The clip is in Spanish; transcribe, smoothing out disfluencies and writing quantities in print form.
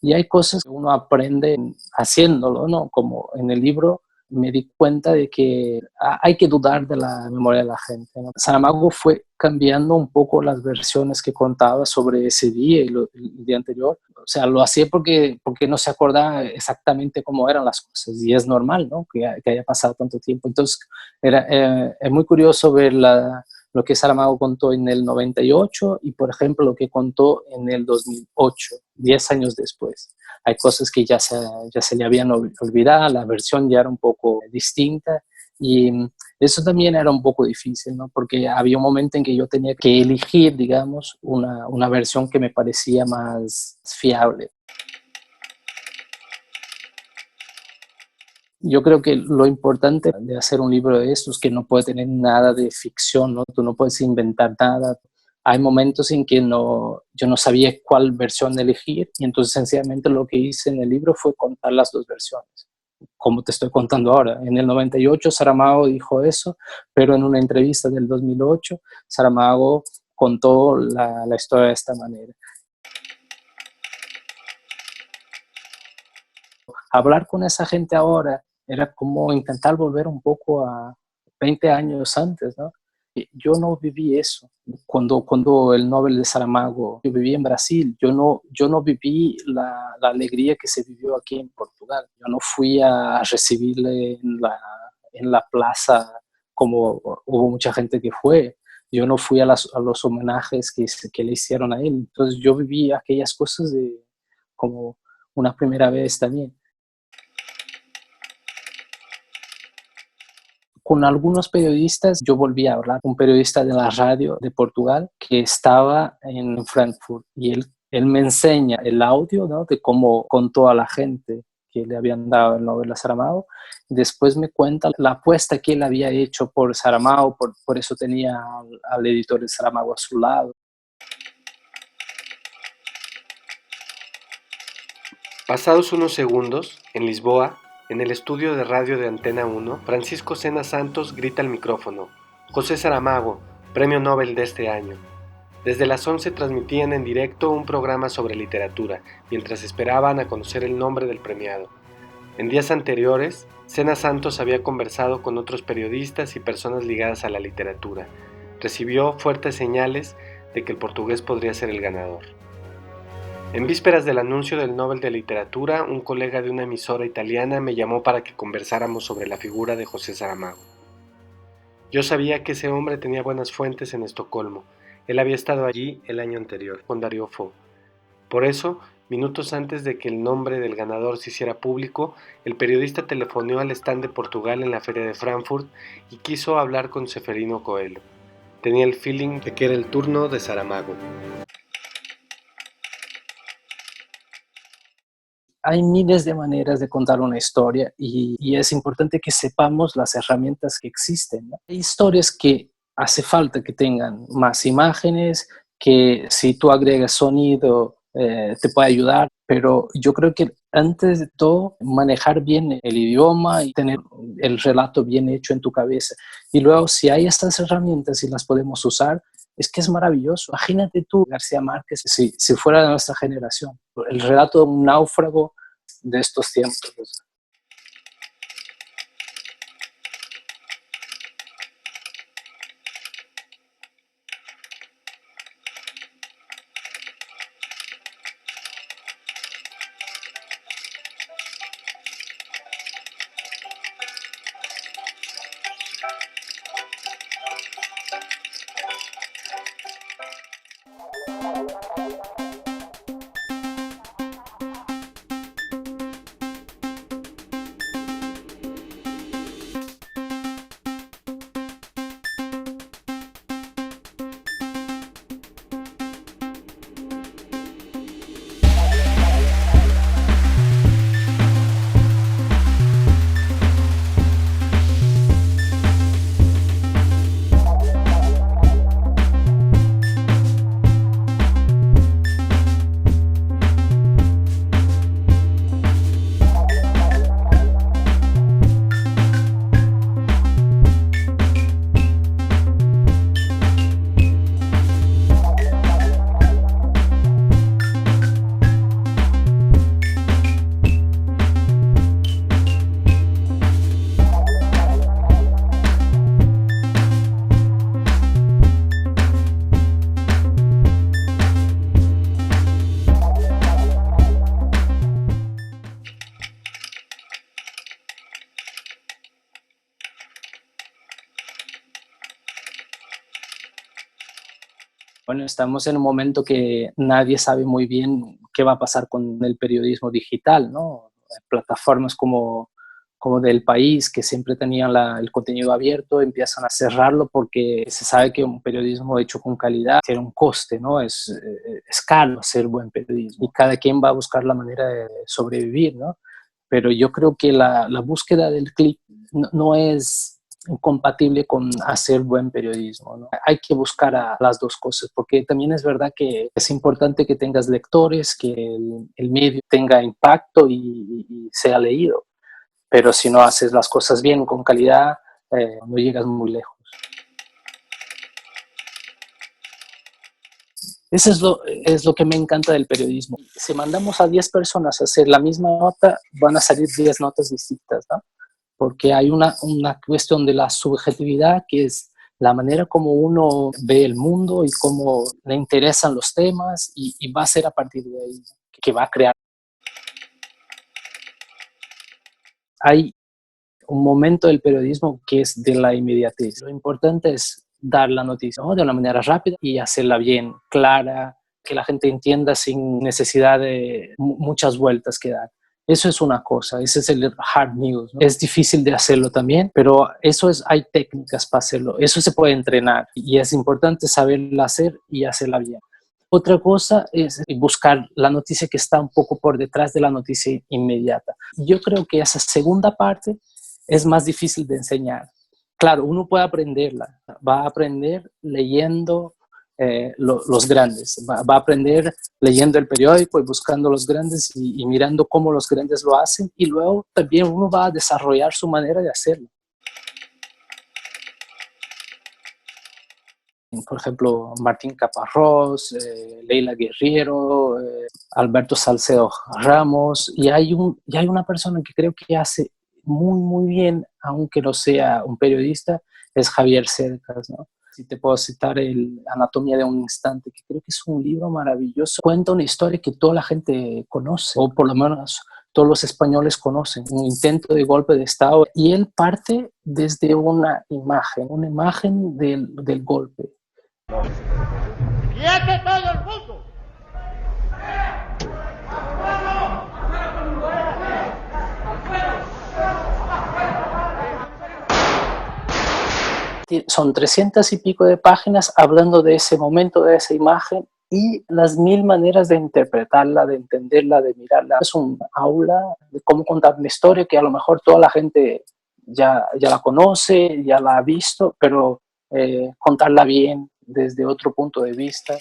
Y hay cosas que uno aprende haciéndolo, ¿no? Como en el libro me di cuenta de que hay que dudar de la memoria de la gente, ¿no? Saramago fue cambiando un poco las versiones que contaba sobre ese día y el día anterior. O sea, lo hacía porque no se acordaba exactamente cómo eran las cosas y es normal, ¿no? Que haya pasado tanto tiempo. Entonces, es muy curioso ver lo que Saramago contó en el 98 y, por ejemplo, lo que contó en el 2008, 10 años después. Hay cosas que ya se le habían olvidado, la versión ya era un poco distinta y eso también era un poco difícil, ¿no? Porque había un momento en que yo tenía que elegir, digamos, una versión que me parecía más fiable. Yo creo que lo importante de hacer un libro de estos es que no puede tener nada de ficción, ¿no? Tú no puedes inventar nada. Hay momentos en que yo no sabía cuál versión elegir y entonces sencillamente lo que hice en el libro fue contar las dos versiones, como te estoy contando ahora. En el 98 Saramago dijo eso, pero en una entrevista del 2008 Saramago contó la historia de esta manera. Hablar con esa gente ahora era como intentar volver un poco a 20 años antes, ¿no? Yo no viví eso. Cuando el Nobel de Saramago, yo viví en Brasil, yo no viví la alegría que se vivió aquí en Portugal. Yo no fui a recibirle en la plaza como hubo mucha gente que fue. Yo no fui a los homenajes que le hicieron a él. Entonces yo viví aquellas cosas como una primera vez también. Con algunos periodistas, yo volví a hablar con un periodista de la radio de Portugal que estaba en Frankfurt y él me enseña el audio, ¿no? De cómo contó a la gente que le habían dado el Nobel a Saramago. Después me cuenta la apuesta que él había hecho por Saramago, por eso tenía al editor de Saramago a su lado. Pasados unos segundos, en Lisboa, en el estudio de radio de Antena 1, Francisco Sena Santos grita al micrófono: José Saramago, Premio Nobel de este año. Desde las 11 transmitían en directo un programa sobre literatura, mientras esperaban a conocer el nombre del premiado. En días anteriores, Sena Santos había conversado con otros periodistas y personas ligadas a la literatura. Recibió fuertes señales de que el portugués podría ser el ganador. En vísperas del anuncio del Nobel de Literatura, un colega de una emisora italiana me llamó para que conversáramos sobre la figura de José Saramago. Yo sabía que ese hombre tenía buenas fuentes en Estocolmo. Él había estado allí el año anterior, con Dario Fo. Por eso, minutos antes de que el nombre del ganador se hiciera público, el periodista telefoneó al stand de Portugal en la feria de Frankfurt y quiso hablar con Ceferino Coelho. Tenía el feeling de que era el turno de Saramago. Hay miles de maneras de contar una historia y es importante que sepamos las herramientas que existen, ¿no? Hay historias que hace falta que tengan más imágenes, que si tú agregas sonido te puede ayudar, pero yo creo que antes de todo manejar bien el idioma y tener el relato bien hecho en tu cabeza. Y luego si hay estas herramientas y las podemos usar, es que es maravilloso. Imagínate tú, García Márquez, si fuera de nuestra generación, el relato de un náufrago de estos tiempos. Bueno, estamos en un momento que nadie sabe muy bien qué va a pasar con el periodismo digital, ¿no? Plataformas como del País, que siempre tenían el contenido abierto, empiezan a cerrarlo porque se sabe que un periodismo hecho con calidad tiene un coste, ¿no? Es caro hacer buen periodismo y cada quien va a buscar la manera de sobrevivir, ¿no? Pero yo creo que la búsqueda del clic no es incompatible con hacer buen periodismo, ¿no? Hay que buscar a las dos cosas, porque también es verdad que es importante que tengas lectores, que el medio tenga impacto y sea leído, pero si no haces las cosas bien, con calidad, no llegas muy lejos. Eso es lo que me encanta del periodismo. Si mandamos a 10 personas a hacer la misma nota, van a salir 10 notas distintas, ¿no? Porque hay una cuestión de la subjetividad, que es la manera como uno ve el mundo y cómo le interesan los temas, y va a ser a partir de ahí que va a crear. Hay un momento del periodismo que es de la inmediatez. Lo importante es dar la noticia, ¿no?, de una manera rápida y hacerla bien, clara, que la gente entienda sin necesidad de muchas vueltas que dar. Eso es una cosa, ese es el hard news, ¿no? Es difícil de hacerlo también, pero hay técnicas para hacerlo. Eso se puede entrenar y es importante saberla hacer y hacerla bien. Otra cosa es buscar la noticia que está un poco por detrás de la noticia inmediata. Yo creo que esa segunda parte es más difícil de enseñar. Claro, uno puede aprenderla, va a aprender leyendo los grandes, va a aprender leyendo el periódico y buscando los grandes y mirando cómo los grandes lo hacen, y luego también uno va a desarrollar su manera de hacerlo. Por ejemplo, Martín Caparrós, Leila Guerriero, Alberto Salcedo Ramos, y hay una persona que creo que hace muy, muy bien, aunque no sea un periodista, es Javier Cercas, ¿no? Si te puedo citar el Anatomía de un Instante, que creo que es un libro maravilloso. Cuenta una historia que toda la gente conoce, o por lo menos todos los españoles conocen, un intento de golpe de Estado, y él parte desde una imagen del golpe. ¡Quiete todo el mundo! Son 300 y pico de páginas hablando de ese momento, de esa imagen y las mil maneras de interpretarla, de entenderla, de mirarla. Es un aula de cómo contar una historia que a lo mejor toda la gente ya la conoce, ya la ha visto, pero contarla bien desde otro punto de vista.